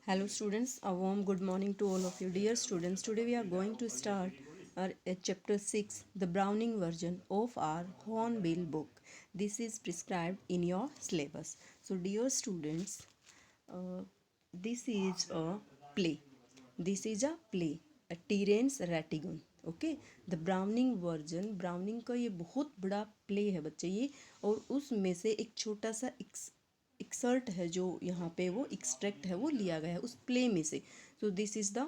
Hello students, a warm good morning to all of you. Dear students, today we are going to start our chapter 6, the Browning version of our Hornbill book. This is prescribed in your syllabus. So dear students, uh, this is a play. This is a play, a Terence Rattigan. Okay the Browning version browning का ये बहुत बड़ा play है बच्चे ये, और उसमें से एक छोटा सा एक्सर्ट है जो यहाँ पे वो एक्सट्रैक्ट है वो लिया गया है उस प्ले में से. So this is the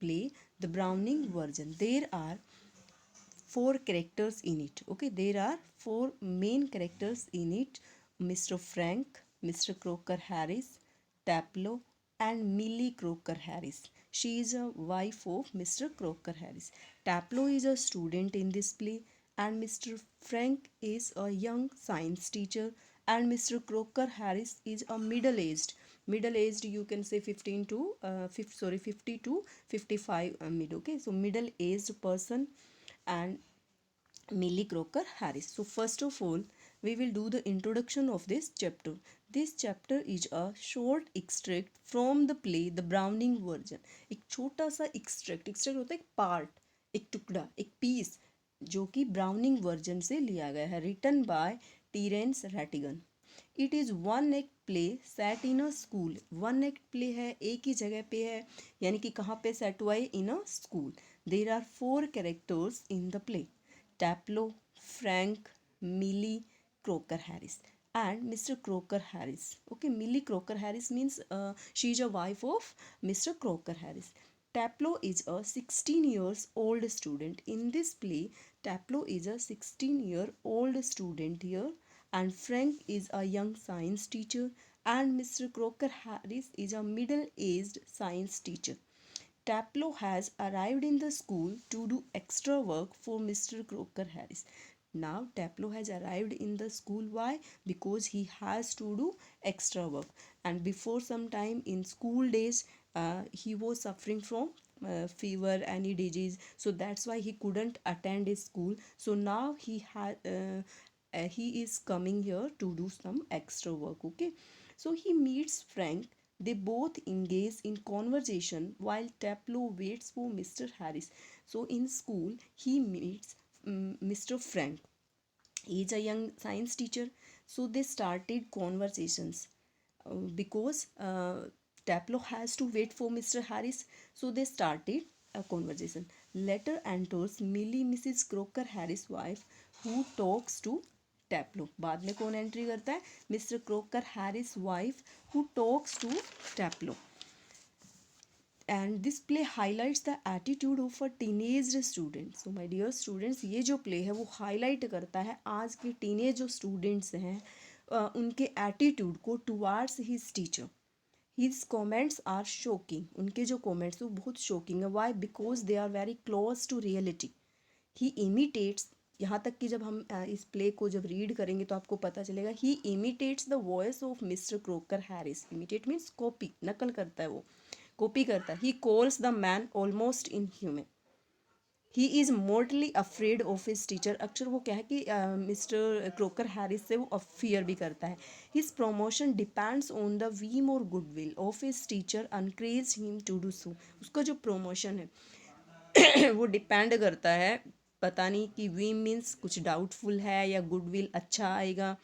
play the Browning version. There are four characters in it. Okay, there are four main characters in it: Mr. Frank, Mr. Croker Harris, Taplow, and Millie Croker Harris. She is a wife of Mr. Croker Harris. Taplow is a student in this play, and Mr. Frank is a young science teacher, and Mr. Croker Harris is a middle aged, you can say 15 to 50 to 55 mid. Okay, so middle aged person and Millie Croker Harris. So first of all, we will do the introduction of this chapter. This chapter is a short extract from the play The Browning Version. एक छोटा सा extract होता है एक part, एक टुकड़ा, एक piece जो कि ब्राउनिंग वर्जन से लिया गया है. Written by Terence Rattigan. It is one act play set in a school. One act play है, एक ही जगह पे है, यानी कि कहाँ पे सेट हुआ है? In a school. There are four characters in the play: Taplow, Frank, Millie Crocker Harris and Mr. Croker Harris. Okay, Millie Croker Harris means she is a wife of Mr. Croker Harris. Taplow is a 16 years old student. In this play, Taplow is a 16-year-old student here, and Frank is a young science teacher, and Mr. Croker Harris is a middle-aged science teacher. Taplow has arrived in the school to do extra work for Mr. Croker Harris. Now Taplow has arrived in the school. Why? Because he has to do extra work. And before some time in school days, he was suffering from fever, any disease. So that's why he couldn't attend his school. So now he is coming here to do some extra work. Okay, so he meets Frank. They both engage in conversation while Taplow waits for Mr. Harris. So in school he meets Mr. Frank. He is a young science teacher. So they started conversations because Taplow has to wait for Mr. Harris. So they started a conversation. Later enters Millie, Mrs. Croker Harris' wife, who talks to Taplow. बाद में कौन entry करता है? Mister Crocker Harris wife who talks to Taplow. And this play highlights the attitude of a teenage student. So my dear students, ये जो play है वो highlight करता है आज के टीनेज जो स्टूडेंट्स हैं उनके एटीट्यूड को towards his teacher. His comments are shocking. उनके जो कॉमेंट्स वो बहुत शॉकिंग है. Why? Because they are very close to reality. He imitates, यहाँ तक कि जब हम इस प्ले को जब रीड करेंगे तो आपको पता चलेगा, he imitates the voice of mister Crocker Harris. Imitate means copy, नकल करता है, वो कॉपी करता है. He calls the man almost inhuman. He is mortally afraid of his teacher. अक्सर वो क्या है कि मिस्टर क्रोकर हैरिस से वो फियर भी करता है. His promotion depends on the whim और goodwill of his teacher encourage him to do so. उसका जो प्रमोशन है वो डिपेंड करता है, पता नहीं कि वीम मीन्स कुछ डाउटफुल है या गुडविल अच्छा आएगा.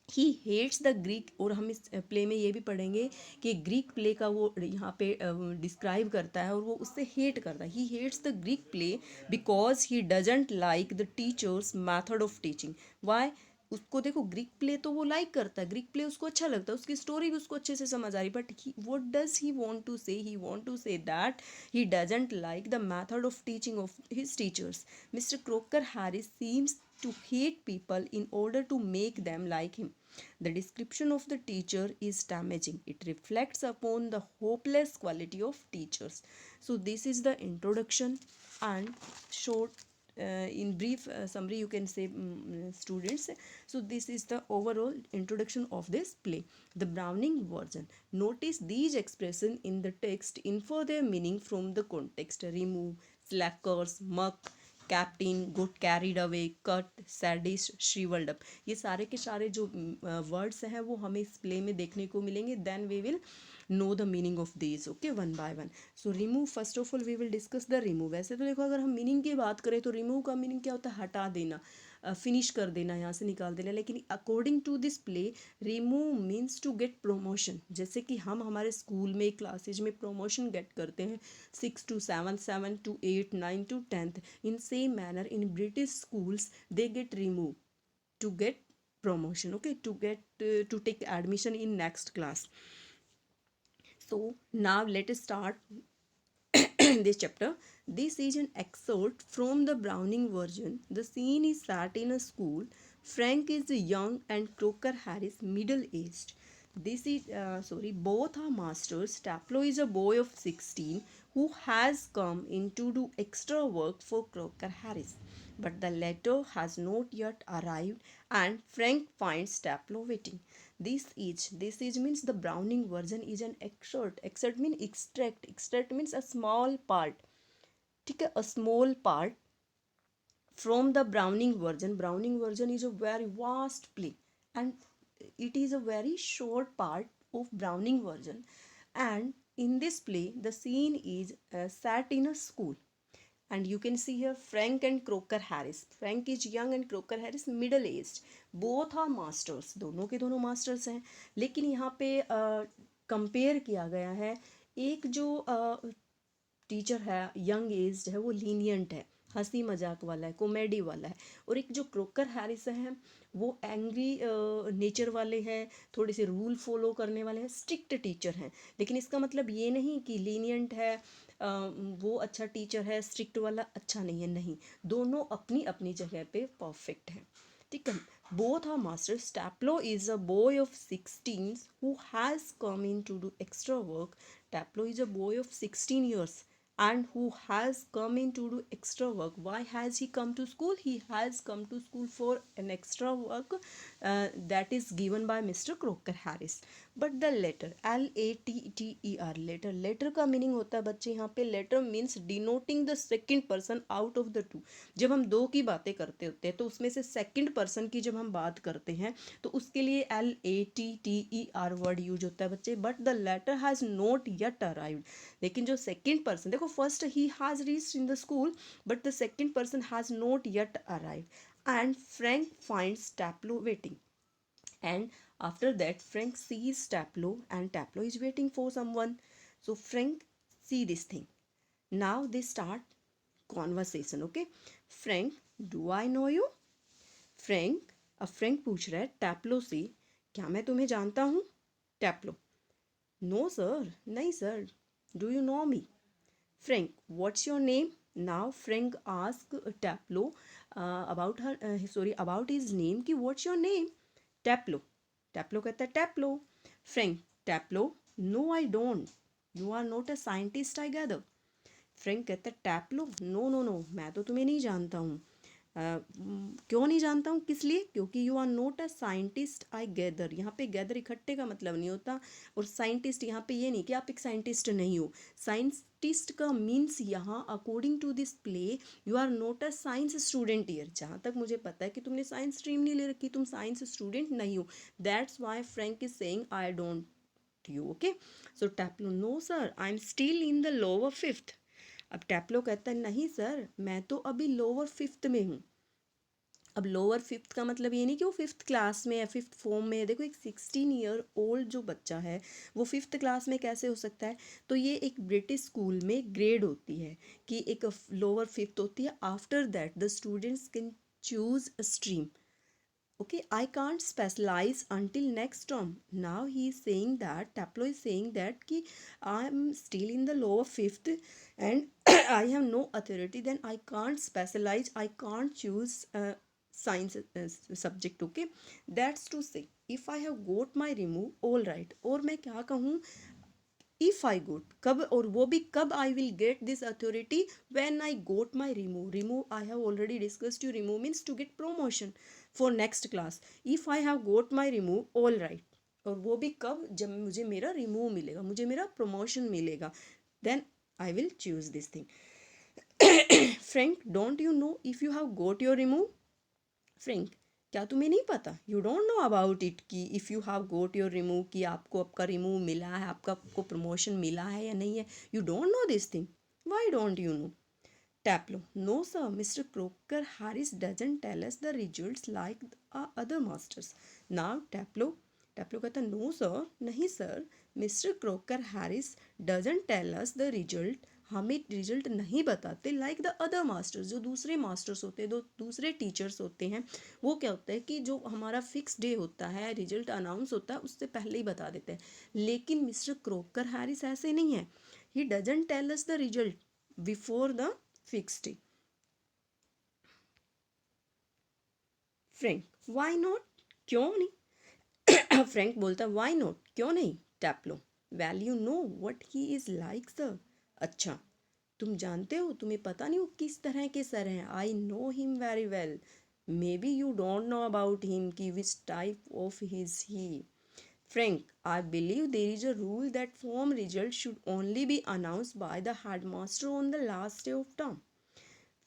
He hates the Greek. और हम इस प्ले में ये भी पढ़ेंगे कि ग्रीक प्ले का वो यहाँ पे डिस्क्राइब करता है और वो उससे हेट करता है. He hates the Greek play because he doesn't like the teacher's method of teaching. Why? उसको देखो, ग्रीक प्ले तो वो लाइक करता है, ग्रीक प्ले उसको अच्छा लगता है, उसकी स्टोरी भी उसको अच्छे से समझ आ रही, but what does he want to say? He want to say that he doesn't like the method of teaching of his teachers. Mister Crocker Harris seems to hate people in order to make them like him. The description of the teacher is damaging. It reflects upon the hopeless quality of teachers. So this is the introduction and short in brief summary you can say, students. So this is the overall introduction of this play, the Browning version. Notice these expressions in the text infer their meaning from the context: remove, slackers, muck, captain, good carried away, cut, sadist, shrivelled up. ये सारे के सारे जो words हैं वो हमें इस play में देखने को मिलेंगे. Then we will know the meaning of these, okay, one by one. So remove, first of all we will discuss the remove. वैसे तो देखो अगर हम मीनिंग की बात करें तो रिमूव का मीनिंग क्या होता है, हटा देना, फिनिश कर देना, यहाँ से निकाल देना, लेकिन according to this play remove means to get promotion. जैसे कि हम हमारे स्कूल में क्लासेज में प्रमोशन गेट करते हैं 6 to 7, 7 to 8, 9 to 10th, in same manner in British schools they get removed to get promotion, okay, to get to take admission in next class. So now let us start this chapter. This is an excerpt from the Browning version. The scene is set in a school. Frank is young and Croker Harris middle-aged. Both are masters. Taplow is a boy of 16 who has come in to do extra work for Croker Harris. But the letter has not yet arrived and Frank finds Taplow waiting. This is means the Browning version is an excerpt. Excerpt means extract. Extract means a small part. ठीक है, a small part from the Browning version. Browning version is a very vast play and it is a very short part of Browning version. And in this play, the scene is set in a school. And you can see here Frank and Croker Harris. Frank is young and Croker Harris middle aged. Both are masters. दोनों के दोनों masters हैं, लेकिन यहाँ पे compare किया गया है, एक जो टीचर है यंग एज्ड है वो लीनियंट है, हंसी मजाक वाला है, कॉमेडी वाला है, और एक जो क्रोकर हैरिस है वो एंग्री नेचर वाले हैं, थोड़े से रूल फॉलो करने वाले हैं, स्ट्रिक्ट टीचर हैं। लेकिन इसका मतलब ये नहीं कि लीनियंट है वो अच्छा टीचर है, स्ट्रिक्ट वाला अच्छा नहीं है, नहीं, दोनों अपनी अपनी जगह पे परफेक्ट हैं, ठीक है। Both are masters. Taplow is a boy of 16 who has come in to do extra work. Taplow is a boy of 16 years and who has come in to do extra work. Why has he come to school? He has come to school for an extra work that is given by Mr. Croker Harris. But the letter, L-A-T-T-E-R, letter, letter का meaning होता है बच्चे यहाँ पे, letter means denoting the second person out of the two. जब हम दो की बातें करते होते हैं तो उसमें से सेकंड पर्सन की जब हम बात करते हैं तो उसके लिए L-A-T-T-E-R वर्ड यूज होता है बच्चे. But the letter has not yet arrived. लेकिन जो सेकंड पर्सन, देखो फर्स्ट ही has reached in the school but the second person has not yet arrived and Frank finds Taplow waiting. And after that Frank sees Taplow and Taplow is waiting for someone. So Frank see this thing. Now they start conversation, okay. Frank, do I know you? Frank, अब Frank पूछ रहा है टैप्लो से, क्या मैं तुम्हें जानता हूँ? टैप्लो, नो सर, नहीं sir. Do you know me? Frank, what's your name? Now Frank ask Taplow about his name, कि what's your name? Taplow, Taplow कहता है Taplow. Frank, Taplow, no I don't, you are not a scientist I gather. Frank कहता है टैप्लो, no no no, मैं तो तुम्हें नहीं जानता हूँ. क्यों नहीं जानता हूँ, किस लिए? क्योंकि you are not a scientist I gather. यहाँ पे गैदर इकट्ठे का मतलब नहीं होता, और साइंटिस्ट यहाँ पे ये नहीं कि आप एक साइंटिस्ट नहीं हो. साइंटिस्ट का मीन्स यहाँ according to this play you are not a science student year. जहाँ तक मुझे पता है कि तुमने साइंस स्ट्रीम नहीं ले रखी, तुम साइंस स्टूडेंट नहीं हो. That's why Frank is saying I don't you, okay. So Taplow, no sir, I am still in the lower fifth. अब टैप्लो कहता है नहीं सर, मैं तो अभी लोअर फिफ्थ में हूँ. अब लोअर फिफ्थ का मतलब ये नहीं कि वो फिफ्थ क्लास में या फिफ्थ फॉर्म में है. देखो एक 16 ईयर ओल्ड जो बच्चा है वो फिफ्थ क्लास में कैसे हो सकता है? तो ये एक ब्रिटिश स्कूल में ग्रेड होती है कि एक लोअर फिफ्थ होती है. After that the students can choose a stream. Okay, I can't specialize until next term. Now he is saying that Taplow is saying that ki I am still in the lower fifth and I have no authority, then I can't specialize, I can't choose science subject. Okay, that's to say if I have got my remove, all right. और मैं क्या कहूँ, if I got, कब, और वो भी कब I will get this authority, when I got my remove. Remove I have already discussed you, remove means to get promotion for next class. If I have got my remove, all right. और वो भी कब, जब मुझे मेरा remove मिलेगा, मुझे मेरा प्रमोशन मिलेगा, then I will choose this thing. Frank, don't you know if you have got your remove? Frank, क्या तुम्हें नहीं पता? You don't know about it कि if you have got your remove, कि आपको आपका रिमूव मिला है, आपको प्रमोशन मिला है या नहीं है? You don't no this thing, why don't you know? Taplo, no sir, Mr. Croker Harris doesn't tell us the results like other masters. Now Taplo कहता no sir, नहीं sir, Mr. Croker Harris doesn't tell us the result, हमें result नहीं बताते like the other masters, जो दूसरे masters होते हैं, दूसरे टीचर्स होते हैं, वो क्या होता है कि जो हमारा फिक्स डे होता है, रिजल्ट अनाउंस होता है, उससे पहले ही बता देते हैं. लेकिन मिस्टर क्रोकर हैरिस ऐसे नहीं है. He doesn't tell us the result before the fix day. Frank, why not, क्यों नहीं? फ्रैंक बोलता वाई नॉट, क्यों नहीं? Taplow, well you know what he is like sir. अच्छा, तुम जानते हो, तुम्हें पता नहीं वो किस तरह के सर हैं. I know him very well. Maybe you don't know about him कि which type of his he. Frank, I believe there is a rule that form results should only be announced by the headmaster on the last day of term.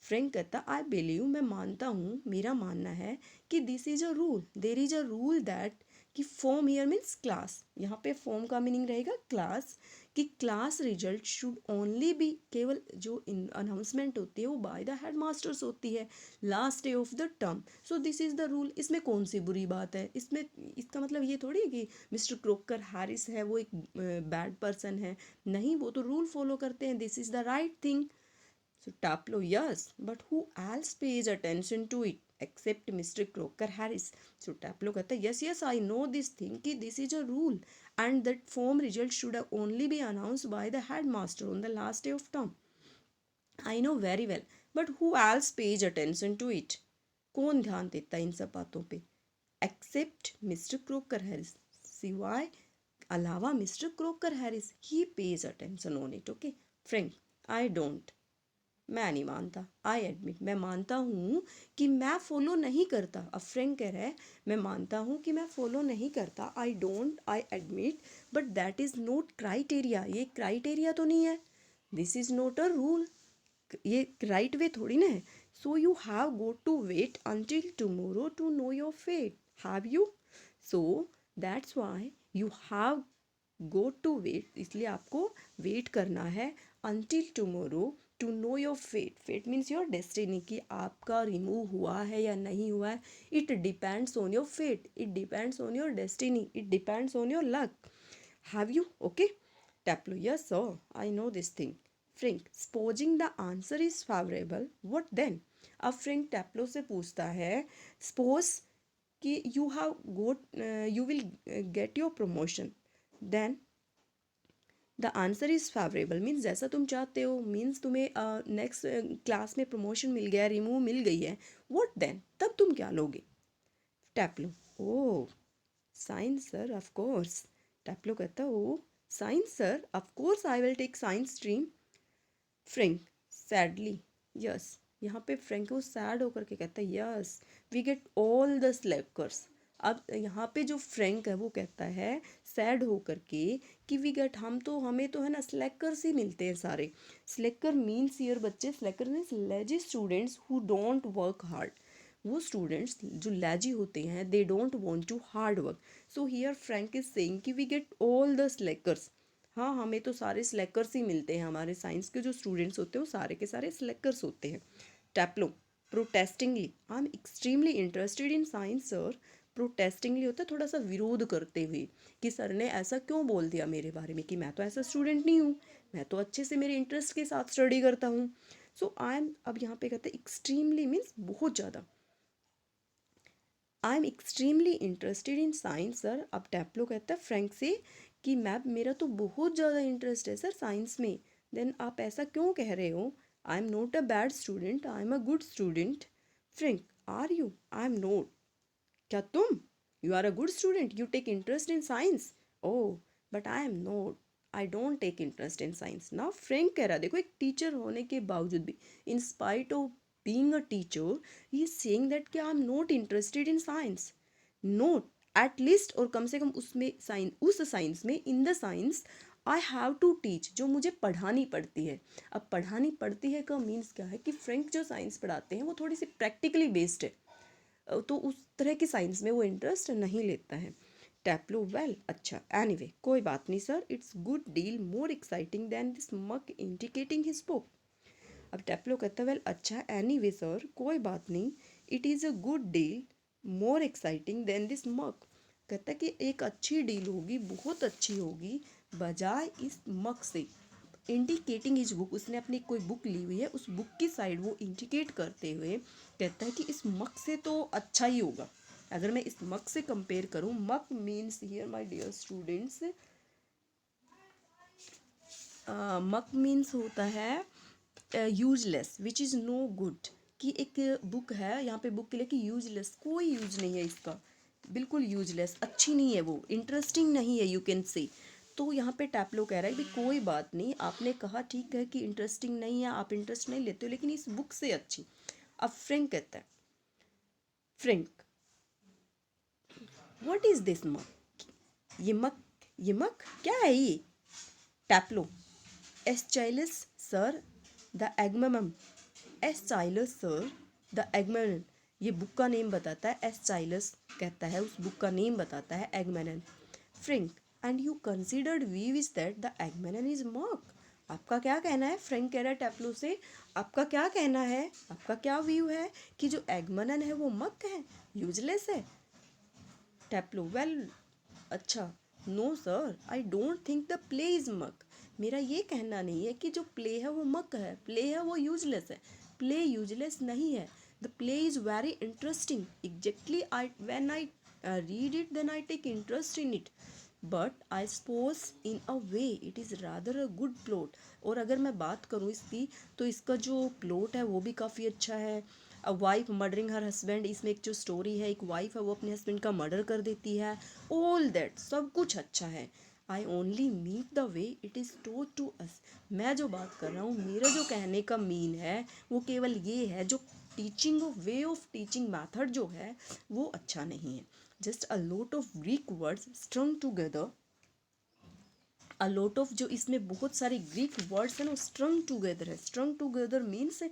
Frank कहता I believe, मैं मानता हूँ, मेरा मानना है कि this is a rule, there is a rule that, कि form here means class, यहाँ पे फॉर्म का मीनिंग रहेगा क्लास, कि class result should only be, केवल जो अनाउंसमेंट होती है वो बाय द हेड मास्टर्स होती है last day of the term. So this is the rule. इसमें कौन सी बुरी बात है? इसमें इसका मतलब ये थोड़ी है कि मिस्टर क्रोकर हैरिस है वो एक बैड पर्सन है. नहीं, वो तो रूल फॉलो करते हैं. This is the right thing. So Taplo, yes, but who else pays attention to it except Mr. Croker Harris? So Taplo कहता है yes yes I know this thing कि this is a rule and that form result should only be announced by the headmaster on the last day of term. I know very well, but who else pays attention to it? कौन ध्यान देता है इन सब बातों पे? Except Mr. Croker Harris. सिवाय, अलावा mister Crocker Harris, he page attention on it. Okay Frank, I don't, मैं नहीं मानता. आई एडमिट, मैं मानता हूँ कि मैं फॉलो नहीं करता. अब फ्रैंक कह रहा है मैं मानता हूँ कि मैं फॉलो नहीं करता. I don't, I admit, but that is not criteria. ये क्राइटेरिया तो नहीं है. This is not a rule. ये राइट वे थोड़ी ना है. So you have go to wait until tomorrow to know your fate. Have you? So that's why you have go to wait, इसलिए आपको वेट करना है until tomorrow to know your fate. Fate means your destiny, कि आपका remove हुआ है या नहीं हुआ है. It depends on your fate, it depends on your destiny, it depends on your luck. Have you? Okay. Taplow, yes sir, I know this thing. Frank, supposing the answer is favourable, what then? अब Frank Taplow से पूछता है, suppose कि you have got, you will get your promotion, then the answer is favourable means जैसा तुम चाहते हो, means तुम्हें नेक्स्ट क्लास में प्रमोशन मिल गया, रिमूव मिल गई है. What then? तब तुम क्या लोगे? Taplow, oh science sir, of course. Taplow कहता oh science sir, of course I will take science stream. Frank, sadly, yes. यहाँ पे फ्रैंक वो सैड होकर के कहता है yes, we get all the slackers. अब यहाँ पे जो फ्रैंक है वो कहता है सैड होकर के कि वी गेट, हमें तो है ना स्लैकर्स ही मिलते हैं सारे. स्लैकर मीन्स ईयर बच्चे, slacker means lazy students who don't work hard. वो स्टूडेंट्स जो लेजी होते हैं, they don't want to hard work. So here Frank is saying कि we get all the slackers. हाँ, हमें तो सारे स्लैकर्स ही मिलते हैं. हमारे साइंस के जो स्टूडेंट्स होते हैं वो सारे के सारे स्लैकर्स होते हैं. Taplow, protestingly, I am extremely interested in science sir. Protestingly होता है थोड़ा सा विरोध करते हुए, कि सर ने ऐसा क्यों बोल दिया मेरे बारे में, कि मैं तो ऐसा स्टूडेंट नहीं हूँ, मैं तो अच्छे से मेरे इंटरेस्ट के साथ स्टडी करता हूँ. सो आई एम, अब यहाँ पे कहते हैं एक्सट्रीमली मीन्स बहुत ज़्यादा. आई am extremely interested in science sir. अब टैप्लो कहता है फ्रैंक से कि मैम मेरा तो बहुत ज़्यादा इंटरेस्ट है सर साइंस में. देन आप ऐसा क्यों कह रहे हो? I am not a bad student, I am a good student. Frank, are you? I am not. क्या तुम? You are a good student, you take interest in science. Oh, but I am not, I don't take interest in science. ना Frank कह रहा है, देखो एक teacher होने के बावजूद भी, in spite of being a teacher, he is saying that कि I am not interested in science. Not at least, और कम से कम उसमें साइंस, उस साइंस में, in the science I have to teach, जो मुझे पढ़ानी पड़ती है. अब पढ़ानी पड़ती है का मीन्स क्या है कि फ्रैंक जो साइंस पढ़ाते हैं वो थोड़ी सी प्रैक्टिकली बेस्ड है. तो उस तरह की साइंस में वो इंटरेस्ट नहीं लेता है। टैप्लो वेल अच्छा एनीवे कोई बात नहीं sir, it's good deal more exciting than this muck indicating his book. अब टैप्लो कहता है वेल अच्छा एनीवे सर कोई बात नहीं, it is a good deal more exciting than this muck. कहता है कि एक अच्छी डील होगी, बहुत अच्छी होगी बजाय इस मक से। इंडिकेटिंग इज बुक, उसने अपनी कोई बुक ली हुई है, उस बुक की साइड वो इंडिकेट करते हुए कहता है कि इस मक से तो अच्छा ही होगा। अगर मैं इस मक से कंपेयर करूँ, muck means here my dear students, muck means होता है useless which is no good. कि एक बुक है, यहाँ पे बुक के लिए कि यूजलेस, कोई यूज नहीं है इसका, बिल्कुल यूजलेस, अच्छी नहीं है वो, इंटरेस्टिंग नहीं है, यू कैन से। तो यहाँ पे टैप्लो कह रहा है कि कोई बात नहीं, आपने कहा ठीक है कि इंटरेस्टिंग नहीं है, आप इंटरेस्ट नहीं लेते हो, लेकिन इस बुक से अच्छी। अब फ्रैंक कहता है, फ्रैंक व्हाट इज दिस मक, ये मक, ये मक क्या है ये। टैप्लो एस्चाइलस सर द एग्मम, एस्चाइलस सर द एग्मैनन, ये बुक का नेम बताता है, एस्चाइलस कहता है उस बुक का नेम बताता है Agamemnon. Frank and you considered view is that the Agamemnon is mock, आपका क्या कहना है, फ्रैंक कह रहा है टैप्लो से, आपका क्या कहना है, आपका क्या व्यू है कि जो एग्मैनन है वो मक है, यूजलेस है। टैप्लो वेल अच्छा no sir I don't think the play is muck, मेरा ये कहना नहीं है कि जो प्ले है वो मक है, प्ले है वो यूजलेस है, प्ले यूजलेस नहीं है। The play is very interesting exactly, I when I read it then I take interest in it, but I suppose in a way it is rather a good plot. और अगर मैं बात करूँ इसकी, तो इसका जो प्लॉट है वो भी काफ़ी अच्छा है। A wife murdering her husband, इसमें एक जो स्टोरी है, एक वाइफ है वो अपने हस्बैंड का मर्डर कर देती है, ऑल दैट सब कुछ अच्छा है। I only meet the way it is told to us, मैं जो बात कर रहा हूँ, मेरा जो कहने का मीन है वो केवल ये है, जो teaching way of teaching method जो है वो अच्छा नहीं है। Just a lot of Greek words स्ट्रंग together, a lot of, जो इसमें बहुत सारे ग्रीक वर्ड्स हैं ना, स्ट्रंग टूगेदर है। स्ट्रंग टूगेदर मीन्स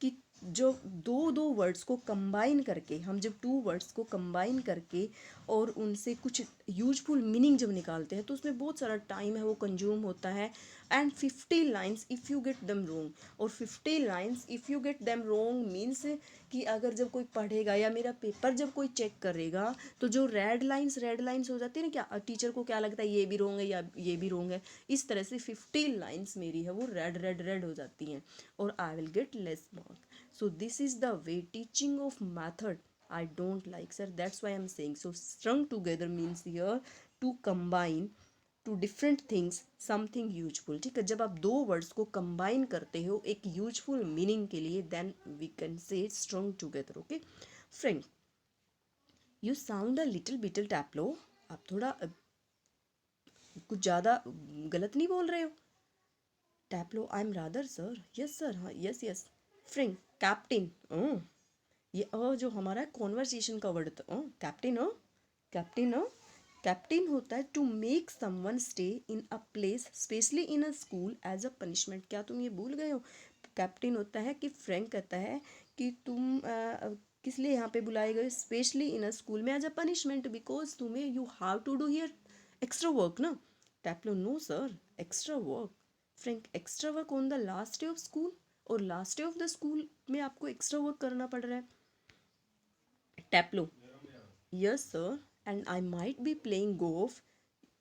कि जो दो दो वर्ड्स को कंबाइन करके, हम जब टू वर्ड्स को कंबाइन करके और उनसे कुछ यूजफुल मीनिंग जब निकालते हैं, तो उसमें बहुत सारा टाइम है वो कंज्यूम होता है। And 50 lines if you get them wrong, और 50 lines if you get them wrong means कि अगर जब कोई पढ़ेगा या मेरा पेपर जब कोई चेक करेगा, तो जो रेड लाइन्स हो जाती है ना, क्या टीचर को क्या लगता है ये भी रॉन्ग है या ये भी रॉन्ग है, इस तरह से 50 लाइन्स मेरी है वो रेड रेड रेड हो जाती हैं, और I will get less mark. So this is the way teaching of method I don't like sir, that's why I'm saying so. Strung together means here to combine two different things something useful. ठीक है, जब आप दो words को combine करते हो एक useful meaning के लिए, then we can say strong together. Okay friend, you sound a little bit Taplow, आप थोड़ा कुछ ज़्यादा गलत नहीं बोल रहे हो। Taplow I am rather sir, yes sir, हाँ यस यस। फ्रेंड कैप्टन, ये जो हमारा कॉन्वर्सेशन का वर्ड था, कैप्टन, कैप्टन, कैप्टन होता है to make someone stay in a place specially in a school as a punishment. क्या तुम ये भूल गए हो, कैप्टन होता है कि फ्रैंक कहता है कि तुम किस लिए यहाँ पे बुलाए गए, स्पेशली इन अ स्कूल में एज अ पनिशमेंट, बिकॉज तुम्हें you have to do here extra work ना। Taplow no sir extra work. Frank extra work on the last day of school, और last day of the school में आपको extra work करना पड़ रहा है। टैप्लो yes sir, and I might be playing golf,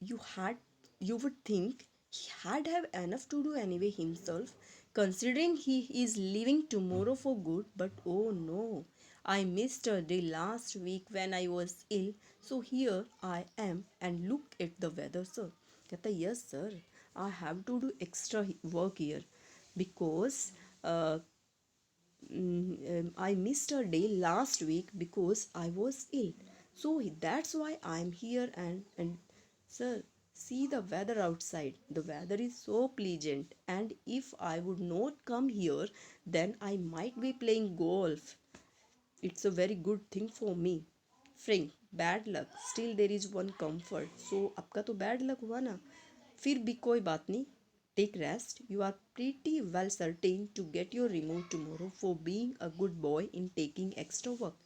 you had, you would think he had have enough to do anyway himself, considering he is leaving tomorrow for good, but oh no, I missed a day last week when I was ill, so here I am and look at the weather sir। कहता है yes sir, I have to do extra work here because uh, I missed a day last week because I was ill. So that's why I'm here, and sir, see the weather outside. The weather is so pleasant, and if I would not come here, then I might be playing golf. It's a very good thing for me. Frank, bad luck. Still there is one comfort. So आपका तो bad luck हुआ ना, फिर भी कोई बात नहीं, take rest. You are pretty well certain to get your removed tomorrow for being a good boy in taking extra work.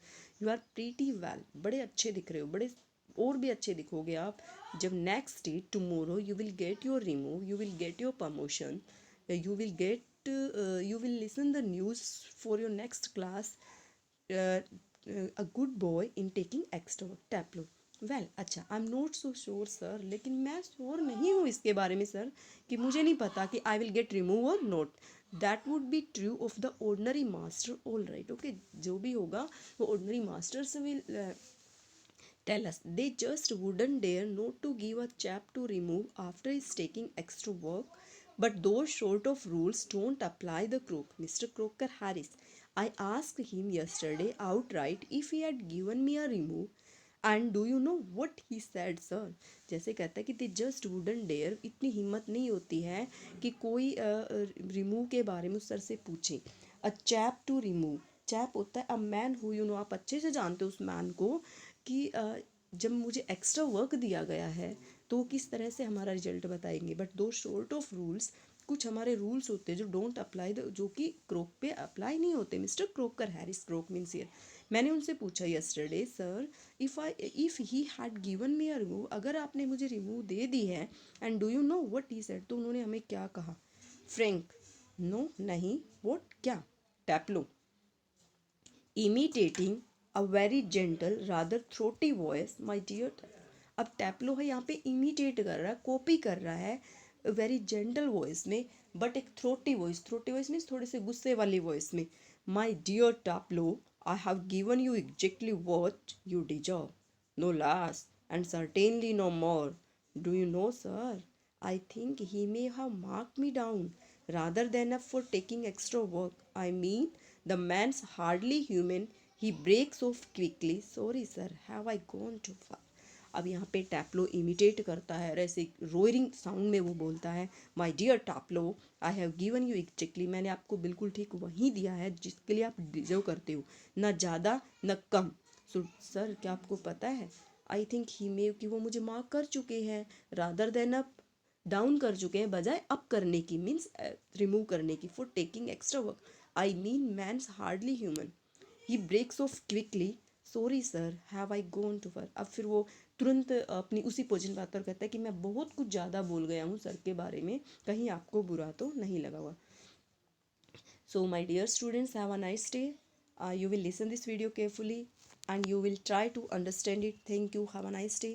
You are pretty well, बड़े अच्छे दिख रहे हो, बड़े और भी अच्छे दिखोगे आप जब next day tomorrow you will get your remove, you will get your promotion, you will gate you will listen the news for your next class, a good boy in taking extra Taplow. Well अच्छा, I am not so sure sir, लेकिन मैं sure नहीं हूँ इसके बारे में sir, कि मुझे नहीं पता कि आई विल गेट रिमूव और not, that would be true of the ordinary master, all right okay, जो भी होगा वो ordinary masters will tell us. They just wouldn't dare not to give a chap to remove after he's taking extra work. But those sort of rules don't apply the crook. Mr. Croker Harris. I asked him yesterday outright if he had given me a remove. And do you know what he sad sir, जैसे कहता है कि they just wooden dare, इतनी हिम्मत नहीं होती है कि कोई रिमूव के बारे में उस सर से पूछे। अ चैप टू रिमूव, चैप होता है a man who, you know आप अच्छे से जानते हो उस मैन को, कि जब मुझे एक्स्ट्रा वर्क दिया गया है तो किस तरह से हमारा रिजल्ट बताएंगे। बट दो शॉर्ट ऑफ रूल्स, कुछ हमारे रूल्स होते हैं जो डोंट अप्लाई, जो कि क्रोक पे अप्लाई नहीं होते। Mister Crocker Harris, crook means year. मैंने उनसे पूछा yesterday sir if he had given me a remove, अगर आपने मुझे रिमूव दे दी है, and do you know what he said, तो उन्होंने हमें क्या कहा। फ्रैंक, नो नहीं, व्हाट क्या, टैपलो, imitating a very gentle rather throaty voice my dear। अब टैपलो है यहाँ पे इमिटेट कर रहा है, कॉपी कर रहा है वेरी जेंटल वॉइस में, बट एक throaty voice, throaty voice means थोड़े से गुस्से वाली वॉइस में। My dear Taplow, I have given you exactly what you deserve, no less and certainly no more, do you know sir, I think he may have marked me down rather than up for taking extra work, I mean the man's hardly human, he breaks off quickly, sorry sir, have I gone too far। अब यहाँ पे टैपलो imitate करता है और ऐसे रोयरिंग sound में वो बोलता है, my dear Taplow, I have given you exactly, मैंने आपको बिल्कुल ठीक वही दिया है जिसके लिए आप डिजर्व करते हो, न ज़्यादा न कम। सो सर क्या आपको पता है, आई थिंक ही मे, कि वो मुझे मार्क कर चुके हैं, रादर देन अप, डाउन कर चुके हैं बजाय अप करने की, मीन्स रिमूव करने की, for taking extra work, I mean man's hardly human, he breaks off quickly, sorry sir, have I gone too far. अब फिर वो तुरंत अपनी उसी पोजिशन पर आता और कहता है कि मैं बहुत कुछ ज़्यादा बोल गया हूँ सर के बारे में, कहीं आपको बुरा तो नहीं लगा हुआ। So my dear students, have a nice day. You will listen this video carefully and you will try to understand it. Thank you. Have a nice day.